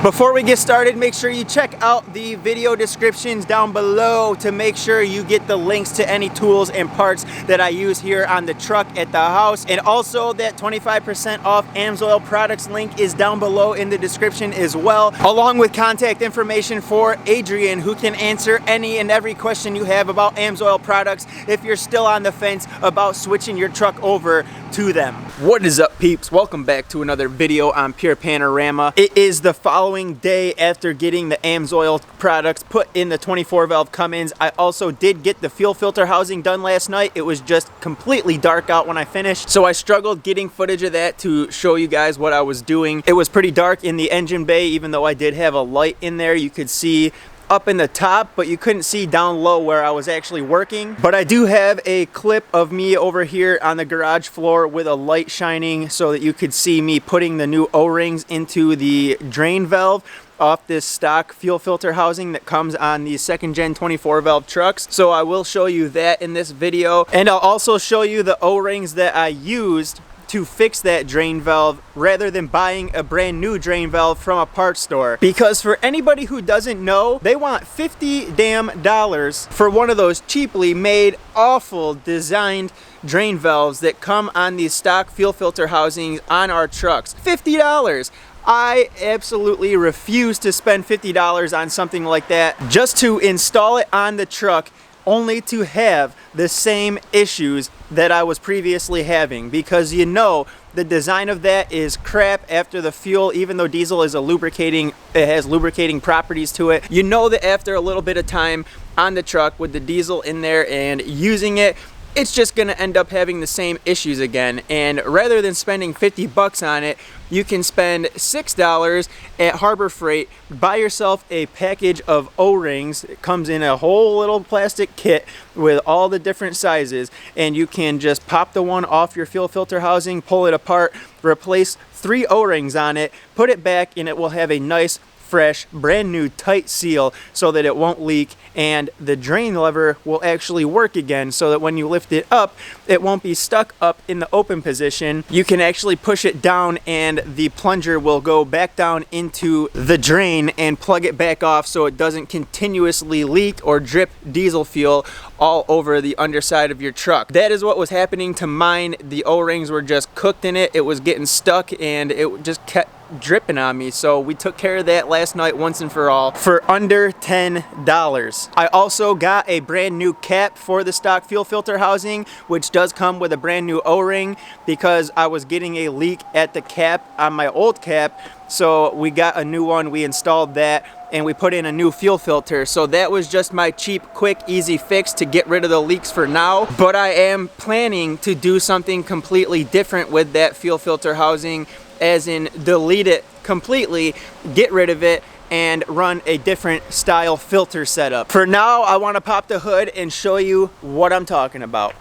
Before we get started, make sure you check out the video descriptions down below to make sure you get the links to any tools and parts that I use here on the truck at the house. And also that 25% off AMSOIL products link is down below in the description as well, along with contact information for Adrian, who can answer any and every question you have about AMSOIL products if you're still on the fence about switching your truck over to them. What is up, peeps? Welcome back to another video on Pure Panorama. It is the following day after getting the AMSOIL products put in the 24 valve Cummins. I also did get the fuel filter housing done last night. It was just completely dark out when I finished, so I struggled getting footage of that to show you guys what I was doing. It was pretty dark in the engine bay, even though I did have a light in there. You could see up in the top, but you couldn't see down low where I was actually working. But I do have a clip of me over here on the garage floor with a light shining so that you could see me putting the new O-rings into the drain valve off this stock fuel filter housing that comes on the second gen 24 valve trucks. So I will show you that in this video, and I'll also show you the O-rings that I used to fix that drain valve rather than buying a brand new drain valve from a parts store. Because for anybody who doesn't know, they want $50 damn for one of those cheaply made, awful designed drain valves that come on these stock fuel filter housings on our trucks. $50. I absolutely refuse to spend $50 on something like that just to install it on the truck, only to have the same issues that I was previously having, because you know the design of that is crap after the fuel. Even though diesel is a lubricating, it has lubricating properties to it, you know that after a little bit of time on the truck with the diesel in there and using it, it's just gonna end up having the same issues again. And rather than spending 50 bucks on it, you can spend $6 at Harbor Freight, buy yourself a package of O-rings. It comes in a whole little plastic kit with all the different sizes, and you can just pop the one off your fuel filter housing, pull it apart, replace 3 O-rings on it, put it back, and it will have a nice, fresh, brand new tight seal so that it won't leak, and the drain lever will actually work again so that when you lift it up, it won't be stuck up in the open position. You can actually push it down and the plunger will go back down into the drain and plug it back off so it doesn't continuously leak or drip diesel fuel all over the underside of your truck. That is what was happening to mine. The O-rings were just cooked in it. It was getting stuck and it just kept dripping on me. So we took care of that last night once and for all for under $10. I also got a brand new cap for the stock fuel filter housing, which does come with a brand new O-ring, because I was getting a leak at the cap on my old cap. So we got a new one, we installed that, and we put in a new fuel filter. So that was just my cheap, quick, easy fix to get rid of the leaks for now. But I am planning to do something completely different with that fuel filter housing, as in delete it completely, get rid of it, and run a different style filter setup. For now, I want to pop the hood and show you what I'm talking about.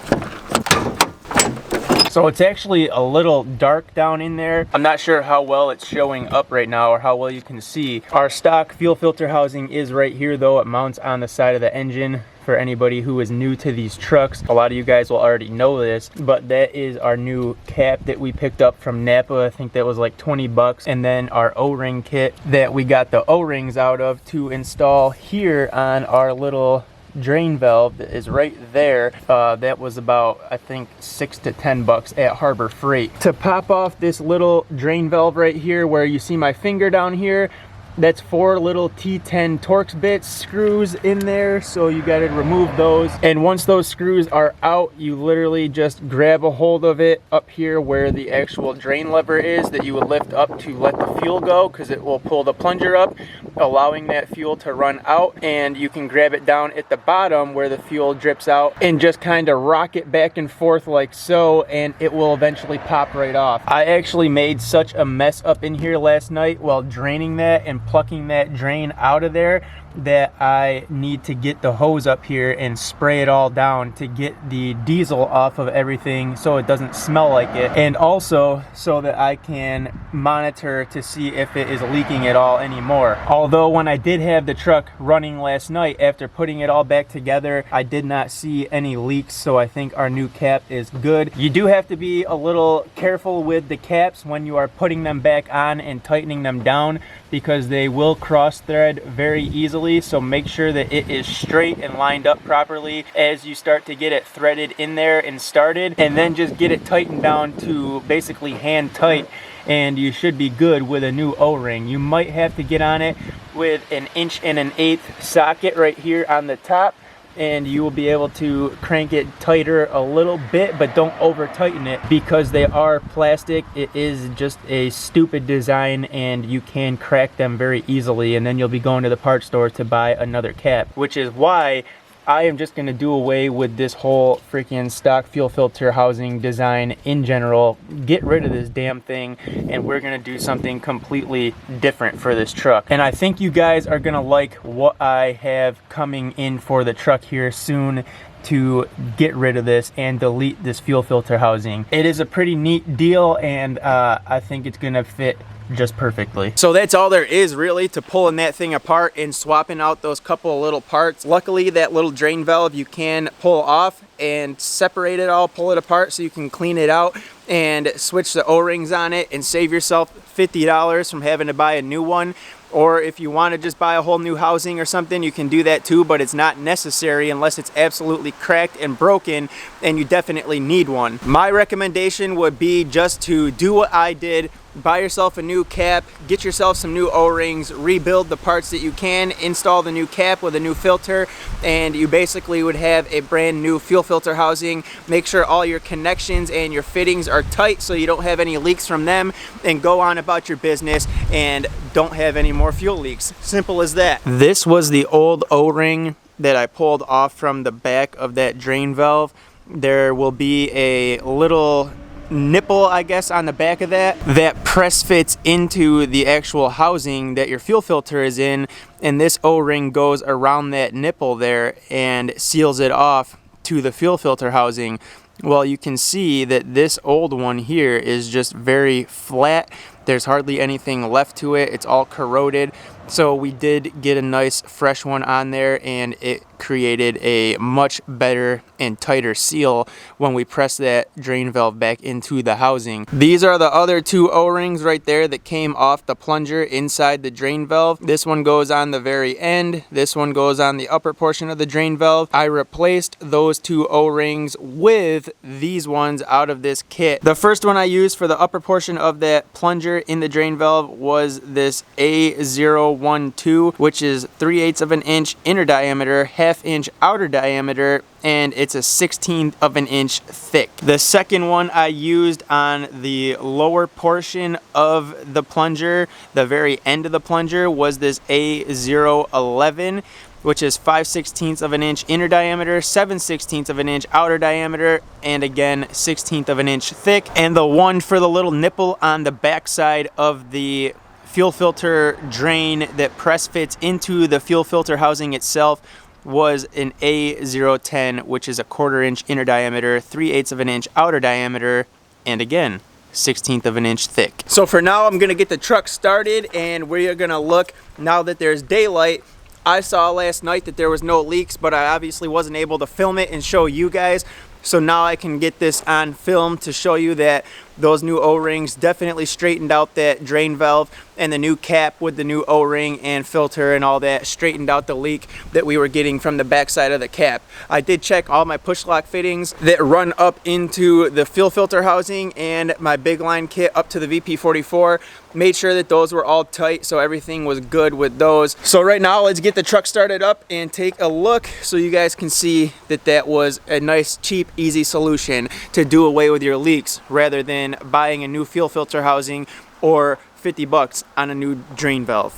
So it's actually a little dark down in there. I'm not sure how well it's showing up right now or how well you can see. Our stock fuel filter housing is right here though. It mounts on the side of the engine. For anybody who is new to these trucks, a lot of you guys will already know this, but that is our new cap that we picked up from Napa. I think that was like 20 bucks. And then our O-ring kit that we got the O-rings out of to install here on our little drain valve that is right there. That was about, I think, 6 to 10 bucks at Harbor Freight. To pop off this little drain valve right here where you see my finger down here, that's 4 little T10 Torx bits screws in there, so you got to remove those. And once those screws are out, you literally just grab a hold of it up here where the actual drain lever is that you would lift up to let the fuel go, because it will pull the plunger up, allowing that fuel to run out. And you can grab it down at the bottom where the fuel drips out and just kind of rock it back and forth like so, and it will eventually pop right off. I actually made such a mess up in here last night while draining that and plucking that drain out of there that I need to get the hose up here and spray it all down to get the diesel off of everything so it doesn't smell like it, and also so that I can monitor to see if it is leaking at all anymore. Although when I did have the truck running last night, after putting it all back together, I did not see any leaks, so I think our new cap is good. You do have to be a little careful with the caps when you are putting them back on and tightening them down, because they will cross thread very easily, so make sure that it is straight and lined up properly as you start to get it threaded in there and started, and then just get it tightened down to basically hand tight, and you should be good with a new O-ring. You might have to get on it with an 1 1/8" socket right here on the top, and you will be able to crank it tighter a little bit, but don't over tighten it because they are plastic. It is just a stupid design and you can crack them very easily, and then you'll be going to the parts store to buy another cap, which is why I am just going to do away with this whole freaking stock fuel filter housing design in general. Get rid of this damn thing, and we're going to do something completely different for this truck. And I think you guys are going to like what I have coming in for the truck here soon to get rid of this and delete this fuel filter housing. It is a pretty neat deal, and I think it's going to fit just perfectly. So that's all there is really to pulling that thing apart and swapping out those couple of little parts. Luckily, that little drain valve you can pull off and separate it all, pull it apart so you can clean it out and switch the O-rings on it and save yourself $50 from having to buy a new one. Or if you want to just buy a whole new housing or something, you can do that too, but it's not necessary unless it's absolutely cracked and broken and you definitely need one. My recommendation would be just to do what I did. Buy yourself a new cap, get yourself some new O-rings, rebuild the parts that you can, install the new cap with a new filter, and you basically would have a brand new fuel filter housing. Make sure all your connections and your fittings are tight so you don't have any leaks from them, and go on about your business and don't have any more fuel leaks. Simple as that. This was the old O-ring that I pulled off from the back of that drain valve. There will be a little nipple, I guess, on the back of that press fits into the actual housing that your fuel filter is in, and this O-ring goes around that nipple there and seals it off to the fuel filter housing. Well, you can see that this old one here is just very flat. There's hardly anything left to it. It's all corroded. So we did get a nice fresh one on there, and it created a much better and tighter seal when we press that drain valve back into the housing. These are the other two O-rings right there that came off the plunger inside the drain valve. This one goes on the very end. This one goes on the upper portion of the drain valve. I replaced those two O-rings with these ones out of this kit. The first one I used for the upper portion of that plunger in the drain valve was this A012, which is 3/8 of an inch inner diameter, 1/2 inch outer diameter, and it's a 1/16 of an inch thick. The second one I used on the lower portion of the plunger, the very end of the plunger, was this A011, which is 5/16 of an inch inner diameter, 7/16 of an inch outer diameter, and again 1/16 of an inch thick. And the one for the little nipple on the back side of the fuel filter drain that press fits into the fuel filter housing itself was an A010, which is a 1/4 inch inner diameter, 3/8 of an inch outer diameter, and again 1/16 of an inch thick. So for now, I'm gonna get the truck started, and we're gonna look, now that there's daylight. I saw last night that there was no leaks, but I obviously wasn't able to film it and show you guys. So now I can get this on film to show you that those new O-rings definitely straightened out that drain valve, and the new cap with the new O-ring and filter and all that straightened out the leak that we were getting from the backside of the cap. I did check all my push lock fittings that run up into the fuel filter housing and my big line kit up to the VP44. Made sure that those were all tight, so everything was good with those. So right now, let's get the truck started up and take a look so you guys can see that that was a nice, cheap, easy solution to do away with your leaks rather than buying a new fuel filter housing or 50 bucks on a new drain valve.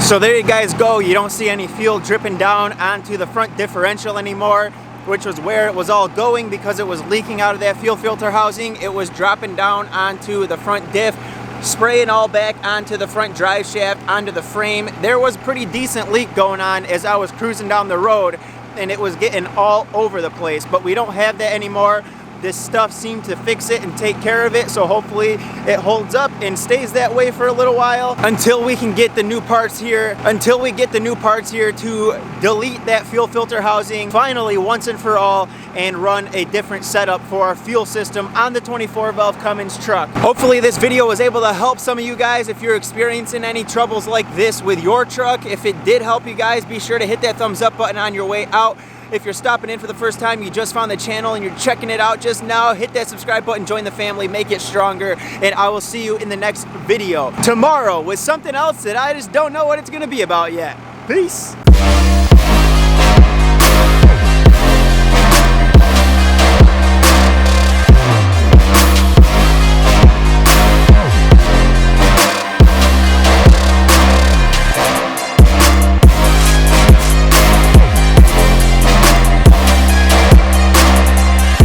So there you guys go. You don't see any fuel dripping down onto the front differential anymore, which was where it was all going because it was leaking out of that fuel filter housing. It was dropping down onto the front diff, spraying all back onto the front drive shaft, onto the frame. There was a pretty decent leak going on as I was cruising down the road, and it was getting all over the place, but we don't have that anymore. This stuff seemed to fix it and take care of it, so hopefully it holds up and stays that way for a little while until we can get the new parts here, to delete that fuel filter housing finally once and for all and run a different setup for our fuel system on the 24 valve Cummins truck. Hopefully this video was able to help some of you guys if you're experiencing any troubles like this with your truck. If it did help you guys, be sure to hit that thumbs up button on your way out. If you're stopping in for the first time, you just found the channel and you're checking it out just now, hit that subscribe button, join the family, make it stronger, and I will see you in the next video tomorrow with something else that I just don't know what it's gonna be about yet. Peace.